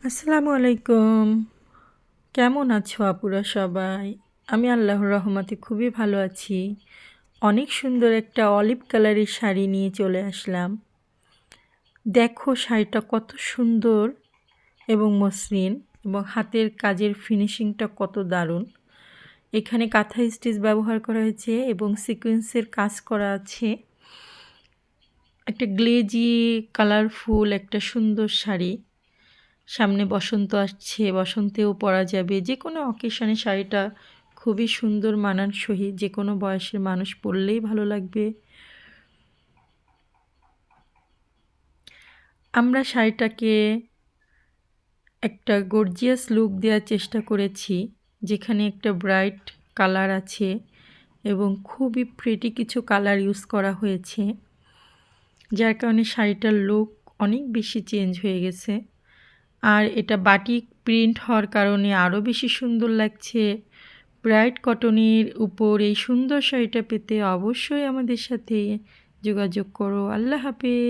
আসসালামু আলাইকুম। কেমন আছো আপুরা সবাই? আমি আল্লাহর রহমতে খুবই ভালো আছি। অনেক সুন্দর একটা অলিভ কালারের শাড়ি নিয়ে চলে আসলাম। দেখো শাড়িটা কত সুন্দর এবং মসৃণ এবং হাতের কাজের ফিনিশিংটা কত দারুণ। এখানে কাঁথা স্টিচ ব্যবহার করা হয়েছে এবং সিকোয়েন্সের কাজ করা আছে। একটা গ্লেজি কালারফুল একটা সুন্দর শাড়ি। সামনে বসন্ত আসছে, বসন্তেও পরা যাবে। যে কোনো অকেশনে শাড়িটা খুবই সুন্দর মানানসই, যে কোনো বয়সের মানুষ পরলেই ভালো লাগবে। আমরা শাড়িটাকে একটা গর্জিয়াস লুক দেওয়ার চেষ্টা করেছি, যেখানে একটা ব্রাইট কালার আছে এবং খুবই প্রিটি কিছু কালার ইউজ করা হয়েছে, যার কারণে শাড়িটার লুক অনেক বেশি চেঞ্জ হয়ে গেছে। আর এটা বাটিক প্রিন্ট হওয়ার কারণে আরও বেশি সুন্দর লাগছে। ব্রাইট কটনের উপর এই সুন্দর শাড়িটা পেতে অবশ্যই আমাদের সাথে যোগাযোগ করো। আল্লাহ হাফেজ।